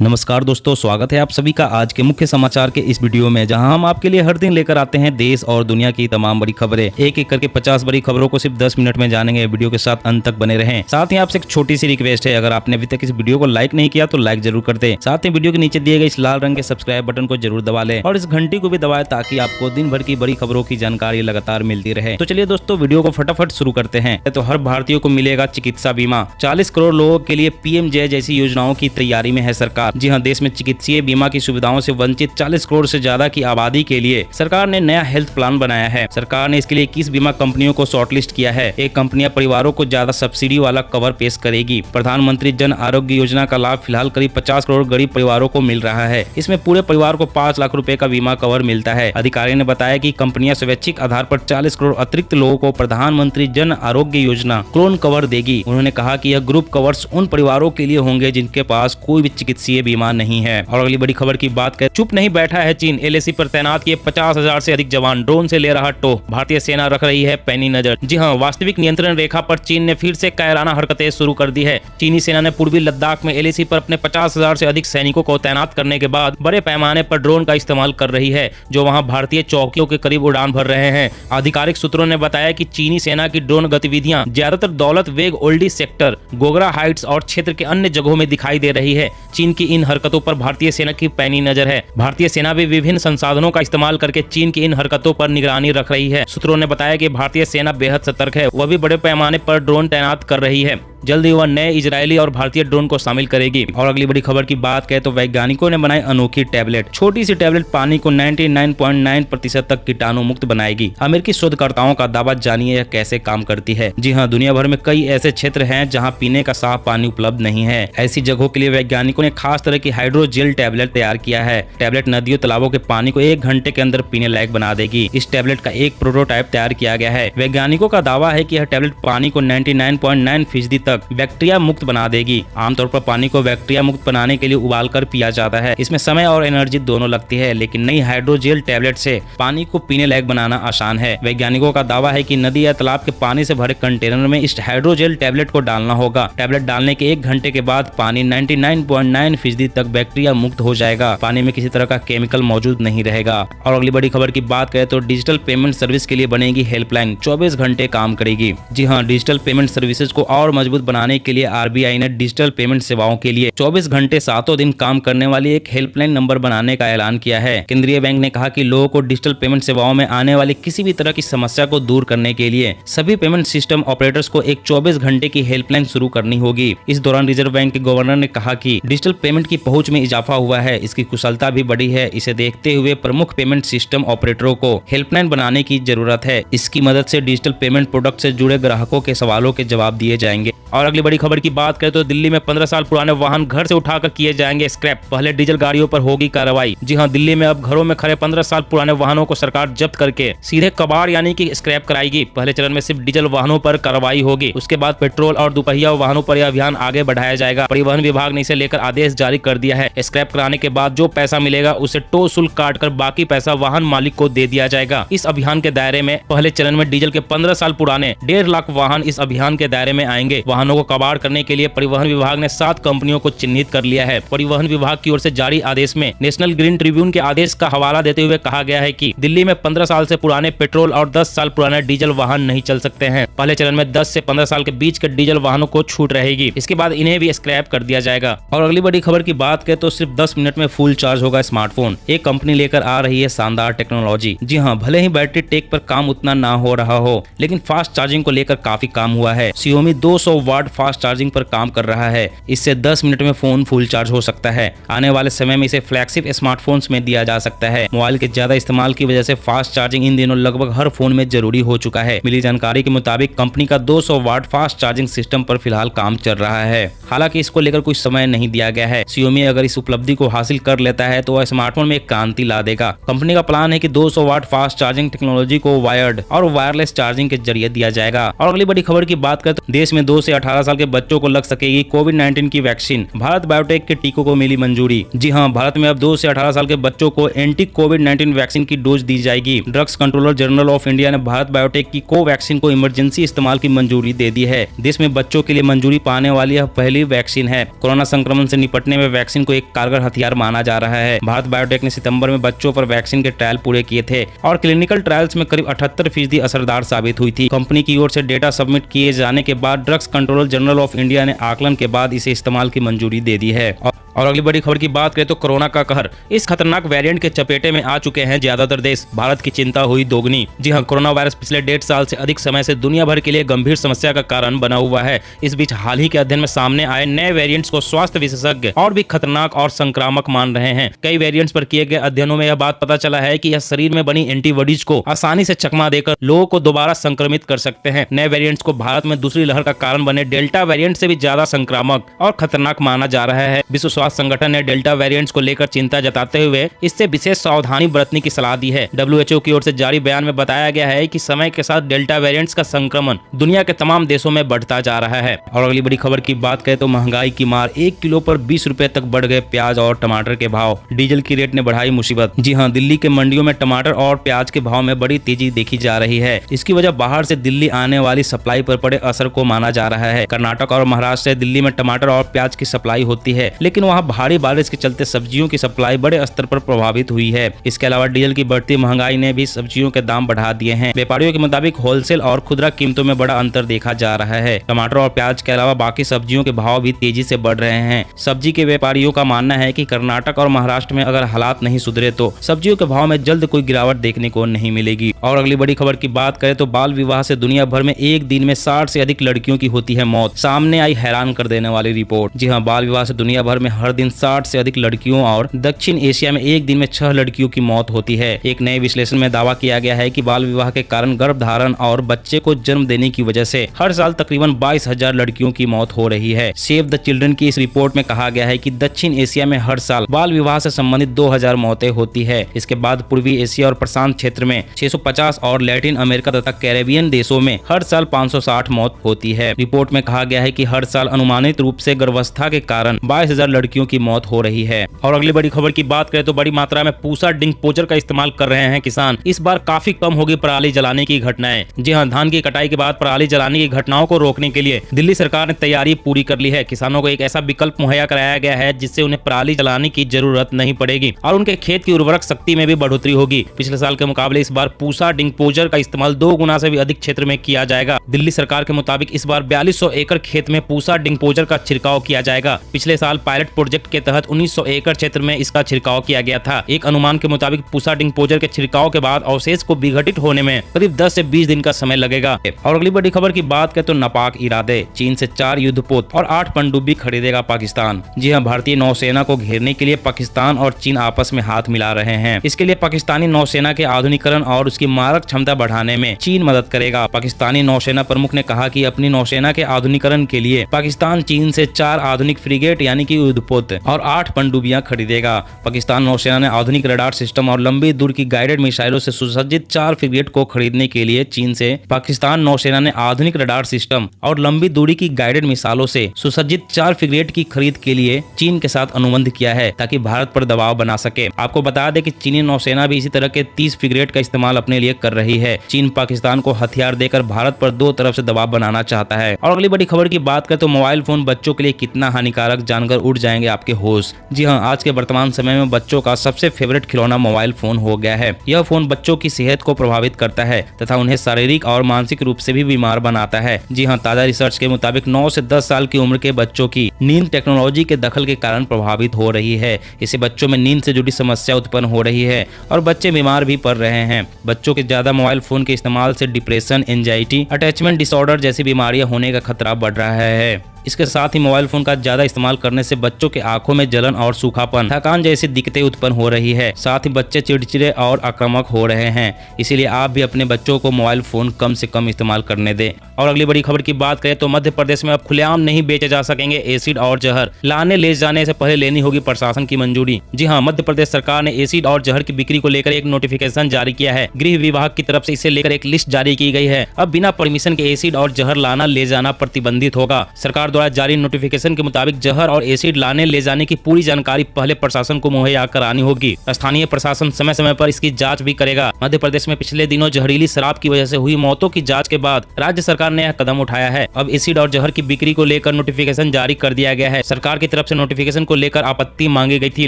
नमस्कार दोस्तों, स्वागत है आप सभी का आज के मुख्य समाचार के इस वीडियो में, जहां हम आपके लिए हर दिन लेकर आते हैं देश और दुनिया की तमाम बड़ी खबरें। एक एक करके 50 बड़ी खबरों को सिर्फ 10 मिनट में जानेंगे। वीडियो के साथ अंत तक बने रहें। साथ ही आपसे एक छोटी सी रिक्वेस्ट है, अगर आपने अभी तक इस वीडियो को लाइक नहीं किया तो लाइक जरूर कर दें। साथ ही वीडियो के नीचे दिए गए इस लाल रंग के सब्सक्राइब बटन को जरूर दबा लें और इस घंटी को भी दबाएं ताकि आपको दिन भर की बड़ी खबरों की जानकारी लगातार मिलती रहे। तो चलिए दोस्तों, वीडियो को फटाफट शुरू करते हैं। तो हर भारतीय को मिलेगा चिकित्सा बीमा। 40 करोड़ लोगों के लिए पीएम-जय जैसी योजनाओं की तैयारी में है सरकार। जी हाँ, देश में चिकित्सीय बीमा की सुविधाओं से वंचित 40 करोड़ से ज्यादा की आबादी के लिए सरकार ने नया हेल्थ प्लान बनाया है। सरकार ने इसके लिए 21 बीमा कंपनियों को शॉर्टलिस्ट किया है। ये कंपनियां परिवारों को ज्यादा सब्सिडी वाला कवर पेश करेगी। प्रधानमंत्री जन आरोग्य योजना का लाभ फिलहाल करीब 50 करोड़ गरीब परिवारों को मिल रहा है। इसमें पूरे परिवार को 5 लाख रुपए का बीमा कवर मिलता है। अधिकारी ने बताया कि कंपनियां स्वैच्छिक आधार पर 40 करोड़ अतिरिक्त लोगों को प्रधानमंत्री जन आरोग्य योजना क्लोन कवर देगी। उन्होंने कहा कि यह ग्रुप कवर्स उन परिवारों के लिए होंगे जिनके पास कोई भी चिकित्सीय बीमा नहीं है। और अगली बड़ी खबर की बात करें, चुप नहीं बैठा है चीन। एलएसी पर तैनात किए 50,000 से अधिक जवान, ड्रोन से ले रहा टो। भारतीय सेना रख रही है पैनी नजर। जी हां, वास्तविक नियंत्रण रेखा पर चीन ने फिर से कायराना हरकतें शुरू कर दी है। चीनी सेना ने पूर्वी लद्दाख में एलएसी पर अपने 50,000 से अधिक सैनिकों को तैनात करने के बाद बड़े पैमाने पर ड्रोन का इस्तेमाल कर रही है, जो वहां भारतीय चौकियों के करीब उड़ान भर रहे हैं। आधिकारिक सूत्रों ने बताया कि चीनी सेना की ड्रोन गतिविधियां ज्यादातर दौलत बेग ओल्डी सेक्टर, गोगरा हाइट्स और क्षेत्र के अन्य जगहों में दिखाई दे रही है। चीन की इन हरकतों पर भारतीय सेना की पैनी नजर है। भारतीय सेना भी विभिन्न संसाधनों का इस्तेमाल करके चीन की इन हरकतों पर निगरानी रख रही है। सूत्रों ने बताया कि भारतीय सेना बेहद सतर्क है। वह भी बड़े पैमाने पर ड्रोन तैनात कर रही है। जल्द ही वह नए इजरायली और भारतीय ड्रोन को शामिल करेगी। और अगली बड़ी खबर की बात करें तो वैज्ञानिकों ने बनाई अनोखी टैबलेट। छोटी सी टैबलेट पानी को 99.9% तक कीटाणु मुक्त बनाएगी। अमेरिकी शोधकर्ताओं का दावा, जानिए यह कैसे काम करती है। जी हाँ, दुनिया भर में कई ऐसे क्षेत्र हैं जहाँ पीने का साफ पानी उपलब्ध नहीं है। ऐसी जगहों के लिए वैज्ञानिकों ने खास तरह की हाइड्रोजेल टैबलेट तैयार किया है। टैबलेट नदियों तालाबों के पानी को 1 घंटे के अंदर पीने लायक बना देगी। इस टैबलेट का एक प्रोटोटाइप तैयार किया गया है। वैज्ञानिकों का दावा है कि यह टैबलेट पानी को 99.9% तक बैक्टीरिया मुक्त बना देगी। आमतौर पर पानी को बैक्टीरिया मुक्त बनाने के लिए उबालकर पिया जाता है। इसमें समय और एनर्जी दोनों लगती है, लेकिन नई हाइड्रोजेल टैबलेट से पानी को पीने लायक बनाना आसान है। वैज्ञानिकों का दावा है कि नदी या तालाब के पानी से भरे कंटेनर में इस हाइड्रोजेल टैबलेट को डालना होगा। टैबलेट डालने के 1 घंटे के बाद पानी 99.9% तक बैक्टीरिया मुक्त हो जाएगा। पानी में किसी तरह का केमिकल मौजूद नहीं रहेगा। और अगली बड़ी खबर की बात करें तो डिजिटल पेमेंट सर्विस के लिए बनेगी हेल्पलाइन, 24 घंटे काम करेगी। जी हाँ, डिजिटल पेमेंट सर्विसेज को और मजबूत बनाने के लिए आरबीआई ने डिजिटल पेमेंट सेवाओं के लिए 24 घंटे 7 दिन काम करने वाली एक हेल्पलाइन नंबर बनाने का ऐलान किया है। केंद्रीय बैंक ने कहा कि लोगों को डिजिटल पेमेंट सेवाओं में आने वाली किसी भी तरह की समस्या को दूर करने के लिए सभी पेमेंट सिस्टम ऑपरेटर्स को एक 24 घंटे की हेल्पलाइन शुरू करनी होगी। इस दौरान रिजर्व बैंक के गवर्नर ने कहा कि डिजिटल पेमेंट की पहुंच में इजाफा हुआ है, इसकी कुशलता भी बढ़ी है। इसे देखते हुए प्रमुख पेमेंट सिस्टम ऑपरेटरों को हेल्पलाइन बनाने की जरूरत है। इसकी मदद से डिजिटल पेमेंट प्रोडक्ट से जुड़े ग्राहकों के सवालों के जवाब दिए जाएंगे। और अगली बड़ी खबर की बात करें तो दिल्ली में 15 साल पुराने वाहन घर से उठाकर किए जाएंगे स्क्रैप। पहले डीजल गाड़ियों पर होगी कार्रवाई। जी हां, दिल्ली में अब घरों में खड़े 15 साल पुराने वाहनों को सरकार जब्त करके सीधे कबाड़ यानी कि स्क्रैप कराएगी। पहले चरण में सिर्फ डीजल वाहनों पर कार्रवाई होगी। उसके बाद पेट्रोल और दुपहिया वाहनों पर यह अभियान आगे बढ़ाया जाएगा। परिवहन विभाग ने इसे लेकर आदेश जारी कर दिया है। स्क्रैप कराने के बाद जो पैसा मिलेगा उसे टो शुल्क काट कर बाकी पैसा वाहन मालिक को दे दिया जाएगा। इस अभियान के दायरे में पहले चरण में डीजल के 15 साल पुराने 1.5 लाख वाहन इस अभियान के दायरे में आएंगे। वाहनों को कबाड़ करने के लिए परिवहन विभाग ने 7 कंपनियों को चिन्हित कर लिया है। परिवहन विभाग की ओर से जारी आदेश में नेशनल ग्रीन ट्रिब्यून के आदेश का हवाला देते हुए कहा गया है कि दिल्ली में 15 साल से पुराने पेट्रोल और 10 साल पुराने डीजल वाहन नहीं चल सकते हैं। पहले चरण में 10 से 15 साल के बीच के डीजल वाहनों को छूट रहेगी। इसके बाद इन्हें भी स्क्रैप कर दिया जाएगा। और अगली बड़ी खबर की बात करें तो सिर्फ 10 मिनट में फुल चार्ज होगा स्मार्टफोन। एक कंपनी लेकर आ रही है शानदार टेक्नोलॉजी। जी हाँ, भले ही बैटरी टेक पर काम उतना ना हो रहा हो, लेकिन फास्ट चार्जिंग को लेकर काफी काम हुआ है। Xiaomi 200 वाट फास्ट चार्जिंग पर काम कर रहा है। इससे 10 मिनट में फोन फुल चार्ज हो सकता है। आने वाले समय में इसे फ्लैगशिप स्मार्टफोन्स में दिया जा सकता है। मोबाइल के ज्यादा इस्तेमाल की वजह से फास्ट चार्जिंग इन दिनों लगभग हर फोन में जरूरी हो चुका है। मिली जानकारी के मुताबिक कंपनी का 200 वाट फास्ट चार्जिंग सिस्टम पर फिलहाल काम चल रहा है। हालांकि इसको लेकर कुछ समय नहीं दिया गया है। Xiaomi अगर इस उपलब्धि को हासिल कर लेता है तो वह स्मार्टफोन में एक क्रांति ला देगा। कंपनी का प्लान है कि 200 वाट फास्ट चार्जिंग टेक्नोलॉजी को वायर्ड और वायरलेस चार्जिंग के जरिए दिया जाएगा। और अगली बड़ी खबर की बात करें तो देश में 2 से 18 साल के बच्चों को लग सकेगी कोविड-19 की वैक्सीन। भारत बायोटेक के टीकों को मिली मंजूरी। जी हां, भारत में अब 2 से 18 साल के बच्चों को एंटी कोविड-19 वैक्सीन की डोज दी जाएगी। Drugs controller general of India ने भारत बायोटेक की कोवैक्सीन को इमरजेंसी इस्तेमाल की मंजूरी दे दी है। देश में बच्चों के लिए मंजूरी पाने वाली यह पहली वैक्सीन है। कोरोना संक्रमण से निपटने में वैक्सीन को एक कारगर हथियार माना जा रहा है। भारत बायोटेक ने सितंबर में बच्चों पर वैक्सीन के ट्रायल पूरे किए थे और क्लिनिकल ट्रायल्स में करीब 78% असरदार साबित हुई थी। कंपनी की ओर से डेटा सबमिट किए जाने के बाद drugs controller general of India ने आकलन के बाद इसे इस्तेमाल की मंजूरी दे दी है। और अगली बड़ी खबर की बात करें तो कोरोना का कहर। इस खतरनाक वेरिएंट के चपेटे में आ चुके हैं ज्यादातर देश। भारत की चिंता हुई दोगुनी। जी हां, कोरोना वायरस पिछले 1.5 साल से अधिक समय से दुनिया भर के लिए गंभीर समस्या का कारण बना हुआ है। इस बीच हाल ही के अध्ययन में सामने आए नए वेरिएंट्स को स्वास्थ्य विशेषज्ञ और भी खतरनाक और संक्रामक मान रहे हैं। कई वेरिएंट्स पर किए गए अध्ययनों में यह बात पता चला है कि यह शरीर में बनी एंटीबॉडीज को आसानी से चकमा देकर लोगों को दोबारा संक्रमित कर सकते हैं। नए वेरिएंट्स को भारत में दूसरी लहर का कारण बने डेल्टा वेरिएंट से भी ज्यादा संक्रामक और खतरनाक माना जा रहा है। विश्व स्वास्थ्य संगठन ने डेल्टा वेरिएंट्स को लेकर चिंता जताते हुए इससे विशेष सावधानी बरतने की सलाह दी है। WHO की ओर से जारी बयान में बताया गया है कि समय के साथ डेल्टा वेरिएंट्स का संक्रमण दुनिया के तमाम देशों में बढ़ता जा रहा है। और अगली बड़ी खबर की बात करें तो महंगाई की मार। 1 किलो पर 20 रुपए तक बढ़ गए प्याज और टमाटर के भाव। डीजल की रेट ने बढ़ाई मुसीबत। जी हां, दिल्ली के मंडियों में टमाटर और प्याज के भाव में बड़ी तेजी देखी जा रही है। इसकी वजह बाहर से दिल्ली आने वाली सप्लाई पर पड़े असर को माना जा रहा है। कर्नाटक और महाराष्ट्र से दिल्ली में टमाटर और प्याज की सप्लाई होती है, लेकिन वहाँ भारी बारिश के चलते सब्जियों की सप्लाई बड़े स्तर पर प्रभावित हुई है। इसके अलावा डीजल की बढ़ती महंगाई ने भी सब्जियों के दाम बढ़ा दिए हैं। व्यापारियों के मुताबिक होलसेल और खुदरा कीमतों में बड़ा अंतर देखा जा रहा है। टमाटर और प्याज के अलावा बाकी सब्जियों के भाव भी तेजी से बढ़ रहे हैं। सब्जी के व्यापारियों का मानना है कि कर्नाटक और महाराष्ट्र में अगर हालात नहीं सुधरे तो सब्जियों के भाव में जल्द कोई गिरावट देखने को नहीं मिलेगी। और अगली बड़ी खबर की बात करें तो बाल विवाह से दुनिया भर में एक दिन में 60 से अधिक लड़कियों की होती है मौत। सामने आई हैरान कर देने वाली रिपोर्ट। जी हाँ, बाल विवाह से दुनिया भर में हर दिन 60 से अधिक लड़कियों और दक्षिण एशिया में एक दिन में 6 लड़कियों की मौत होती है। एक नए विश्लेषण में दावा किया गया है कि बाल विवाह के कारण गर्भधारण और बच्चे को जन्म देने की वजह से हर साल तकरीबन 22,000 लड़कियों की मौत हो रही है। सेव द चिल्ड्रन की इस रिपोर्ट में कहा गया है कि दक्षिण एशिया में हर साल बाल विवाह से संबंधित 2000 मौतें होती है। इसके बाद पूर्वी एशिया और प्रशांत क्षेत्र में 650 और लैटिन अमेरिका तथा कैरेबियन देशों में हर साल 560 मौत होती है। रिपोर्ट में कहा गया है कि हर साल अनुमानित रूप से गर्भावस्था के कारण 22,000 लड़कियों की मौत हो रही है। और अगली बड़ी खबर की बात करें तो बड़ी मात्रा में पूसा डिंकपोचर का इस्तेमाल कर रहे हैं किसान। इस बार काफी कम होगी पराली जलाने की घटनाएं। जी हां, धान की कटाई के बाद पराली जलाने की घटनाओं को रोकने के लिए दिल्ली सरकार ने तैयारी पूरी कर ली है। किसानों को एक ऐसा विकल्प मुहैया कराया गया है जिससे उन्हें पराली जलाने की जरूरत नहीं पड़ेगी और उनके खेत की उर्वरक शक्ति में भी बढ़ोतरी होगी। पिछले साल के मुकाबले इस बार पूसा डिंकपोचर का इस्तेमाल 2 गुना से भी अधिक क्षेत्र में किया जाएगा। दिल्ली सरकार के मुताबिक इस बार 4200 एकड़ खेत में पूसा डिंकपोचर का छिड़काव किया जाएगा। पिछले साल पायलट प्रोजेक्ट के तहत 1900 एकड़ क्षेत्र में इसका छिड़काव किया गया था। एक अनुमान के मुताबिक पूसा डिंकपोचर के छिड़काव के बाद अवशेष को विघटित होने में करीब 10 से 20 दिन का समय लगेगा। और अगली बड़ी खबर की बात करें तो नापाक इरादे। चीन से 4 युद्धपोत और 8 पनडुब्बी खरीदेगा पाकिस्तान। जी हां, भारतीय नौसेना को घेरने के लिए पाकिस्तान और चीन आपस में हाथ मिला रहे हैं। इसके लिए पाकिस्तानी नौसेना के आधुनिकीकरण और उसकी मारक क्षमता बढ़ाने में चीन मदद करेगा। पाकिस्तानी नौसेना प्रमुख ने कहा कि अपनी नौसेना के आधुनिकीकरण के लिए पाकिस्तान चीन से 4 आधुनिक फ्रिगेट यानी कि युद्धपोत और 8 पनडुब्बियां खरीदेगा। पाकिस्तान नौसेना ने आधुनिक रडार सिस्टम और लंबी दूर की गाइडेड मिसाइलों से सुसज्जित 4 फ्रिगेट को खरीदने के लिए चीन से पाकिस्तान नौसेना ने आधुनिक रडार सिस्टम और लंबी दूरी की गाइडेड मिसाइलों से सुसज्जित 4 फ्रिगेट की खरीद के लिए चीन के साथ अनुबंध किया है ताकि भारत पर दबाव बना सके। आपको बता दें कि चीनी नौसेना भी इसी तरह के 30 फ्रिगेट का इस्तेमाल अपने लिए कर रही है। चीन पाकिस्तान को हथियार देकर भारत पर 2 तरफ से दबाव बनाना चाहता है। और अगली बड़ी खबर की बात करें तो मोबाइल फोन बच्चों के लिए कितना हानिकारक जानकर उड़ जाएंगे आपके होश। जी हाँ, आज के वर्तमान समय में बच्चों का सबसे फेवरेट खिलौना मोबाइल फोन हो गया है। यह फोन बच्चों की सेहत को प्रभावित करता है तथा उन्हें शारीरिक और मानसिक रूप से भी बीमार बनाता है। जी हाँ, ताजा रिसर्च के मुताबिक 9 से 10 साल की उम्र के बच्चों की नींद टेक्नोलॉजी के दखल के कारण प्रभावित हो रही है। इससे बच्चों में नींद से जुड़ी समस्या उत्पन्न हो रही है और बच्चे बीमार भी पड़ रहे हैं। बच्चों के ज्यादा मोबाइल फोन के इस्तेमाल से डिप्रेशन, एंजाइटी, अटैचमेंट डिसऑर्डर जैसी बीमारियां होने का खतरा बढ़ रहा है। इसके साथ ही मोबाइल फोन का ज्यादा इस्तेमाल करने से बच्चों के आंखों में जलन और सूखापन, थकान जैसी दिक्कतें उत्पन्न हो रही है। साथ ही बच्चे चिड़चिड़े और आक्रामक हो रहे हैं। इसीलिए आप भी अपने बच्चों को मोबाइल फोन कम से कम इस्तेमाल करने दें। और अगली बड़ी खबर की बात करें तो मध्य प्रदेश में अब खुलेआम नहीं बेचे जा सकेंगे एसिड और जहर। लाने ले जाने से पहले लेनी होगी प्रशासन की मंजूरी। जी हां, मध्य प्रदेश सरकार ने एसिड और जहर की बिक्री को लेकर एक नोटिफिकेशन जारी किया है। गृह विभाग की तरफ से इसे लेकर एक लिस्ट जारी की गई है। अब बिना परमिशन के एसिड और जहर लाना ले जाना प्रतिबंधित होगा। सरकार द्वारा जारी नोटिफिकेशन के मुताबिक जहर और एसिड लाने ले जाने की पूरी जानकारी पहले प्रशासन को मुहैया करानी होगी। स्थानीय प्रशासन समय समय पर इसकी जांच भी करेगा। मध्य प्रदेश में पिछले दिनों जहरीली शराब की वजह से हुई मौतों की जांच के बाद राज्य सरकार ने यह कदम उठाया है। अब एसिड और जहर की बिक्री को लेकर नोटिफिकेशन जारी कर दिया गया है। सरकार की तरफ से नोटिफिकेशन को लेकर आपत्ति मांगी गई थी,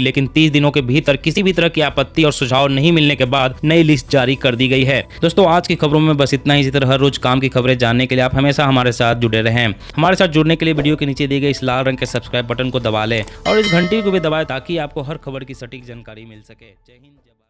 लेकिन 30 दिनों के भीतर किसी भी तरह की आपत्ति और सुझाव नहीं मिलने के बाद नई लिस्ट जारी कर दी गई है। दोस्तों, आज की खबरों में बस इतना ही। इसी तरह हर रोज काम की खबरें जानने के लिए आप हमेशा हमारे साथ जुड़े रहें। हमारे साथ जुड़ने के लिए वीडियो के नीचे दिए गए इस लाल रंग के सब्सक्राइब बटन को दबा लें और इस घंटी को भी दबाएं ताकि आपको हर खबर की सटीक जानकारी मिल सके। जय हिंद।